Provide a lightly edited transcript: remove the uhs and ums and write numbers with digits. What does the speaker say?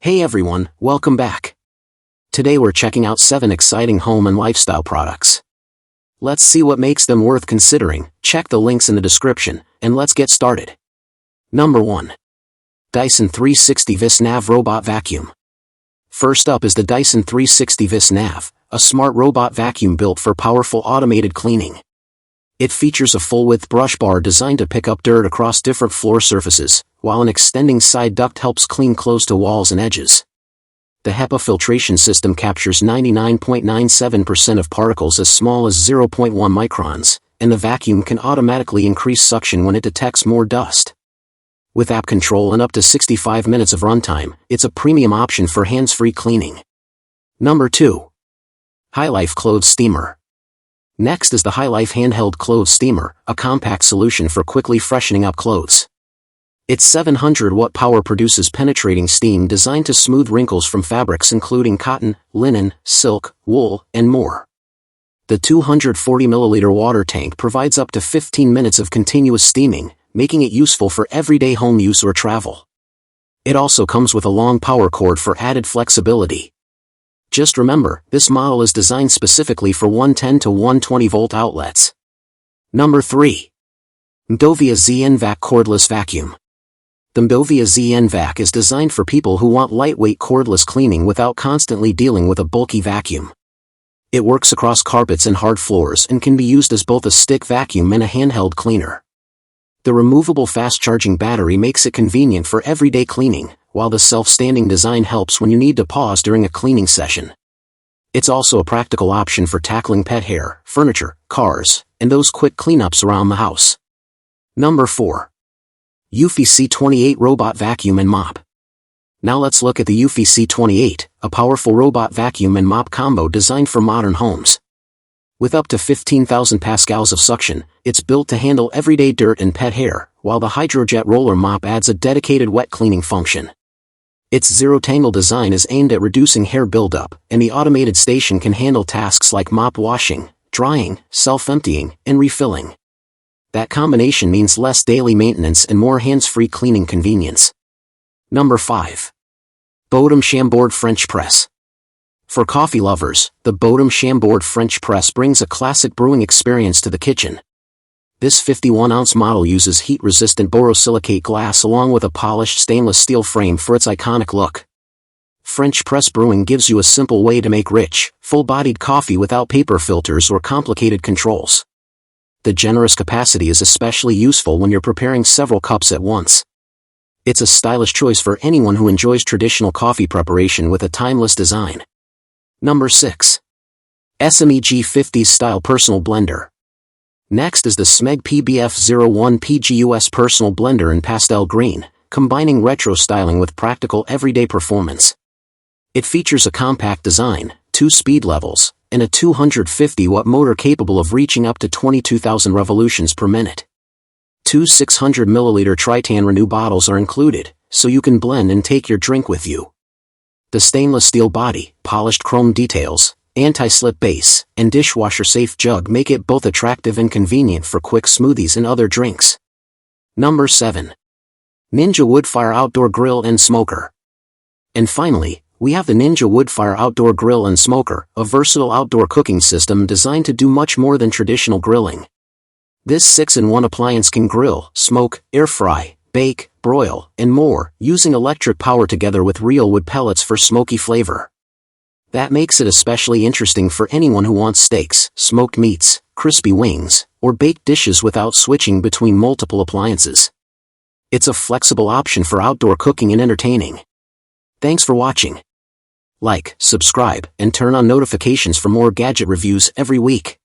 Hey everyone, welcome back. Today we're checking out 7 exciting home and lifestyle products. Let's see what makes them worth considering. Check the links in the description, and let's get started. Number 1. Dyson 360 Vis Nav Robot Vacuum. First up is the Dyson 360 Vis Nav, a smart robot vacuum built for powerful automated cleaning. It features a full-width brush bar designed to pick up dirt across different floor surfaces, while an extending side duct helps clean close to walls and edges. The HEPA filtration system captures 99.97% of particles as small as 0.1 microns, and the vacuum can automatically increase suction when it detects more dust. With app control and up to 65 minutes of runtime, it's a premium option for hands-free cleaning. Number 2. HiLIFE Clothes Steamer. Next is the HiLIFE Handheld Clothes Steamer, a compact solution for quickly freshening up clothes. Its 700-watt power produces penetrating steam designed to smooth wrinkles from fabrics including cotton, linen, silk, wool, and more. The 240-milliliter water tank provides up to 15 minutes of continuous steaming, making it useful for everyday home use or travel. It also comes with a long power cord for added flexibility. Just remember, this model is designed specifically for 110 to 120 volt outlets. Number 3. MDOVIA ZENVac Cordless Vacuum. The MDOVIA ZENVac is designed for people who want lightweight cordless cleaning without constantly dealing with a bulky vacuum. It works across carpets and hard floors and can be used as both a stick vacuum and a handheld cleaner. The removable fast-charging battery makes it convenient for everyday cleaning, while the self-standing design helps when you need to pause during a cleaning session. It's also a practical option for tackling pet hair, furniture, cars, and those quick cleanups around the house. Number 4. eufy C28 Robot Vacuum and Mop. Now let's look at the eufy C28, a powerful robot vacuum and mop combo designed for modern homes. With up to 15,000 pascals of suction, it's built to handle everyday dirt and pet hair, while the Hydrojet roller mop adds a dedicated wet cleaning function. Its zero-tangle design is aimed at reducing hair buildup, and the automated station can handle tasks like mop washing, drying, self-emptying, and refilling. That combination means less daily maintenance and more hands-free cleaning convenience. Number 5. Bodum Chambord French Press. For coffee lovers, the Bodum Chambord French Press brings a classic brewing experience to the kitchen. This 51-ounce model uses heat-resistant borosilicate glass along with a polished stainless steel frame for its iconic look. French press brewing gives you a simple way to make rich, full-bodied coffee without paper filters or complicated controls. The generous capacity is especially useful when you're preparing several cups at once. It's a stylish choice for anyone who enjoys traditional coffee preparation with a timeless design. Number 6. SMEG 50s Style Personal Blender. Next is the SMEG PBF01 PGUS Personal Blender in pastel green, combining retro styling with practical everyday performance. It features a compact design, 2 speed levels, and a 250-watt motor capable of reaching up to 22,000 revolutions per minute. 2 600-milliliter Tritan Renew bottles are included, so you can blend and take your drink with you. The stainless steel body, polished chrome details, anti-slip base, and dishwasher-safe jug make it both attractive and convenient for quick smoothies and other drinks. Number 7. Ninja Woodfire Outdoor Grill and Smoker. And finally, we have the Ninja Woodfire Outdoor Grill and Smoker, a versatile outdoor cooking system designed to do much more than traditional grilling. This 6-in-1 appliance can grill, smoke, air fry, bake, broil, and more, using electric power together with real wood pellets for smoky flavor. That makes it especially interesting for anyone who wants steaks, smoked meats, crispy wings, or baked dishes without switching between multiple appliances. It's a flexible option for outdoor cooking and entertaining. Thanks for watching. Like, subscribe, and turn on notifications for more gadget reviews every week.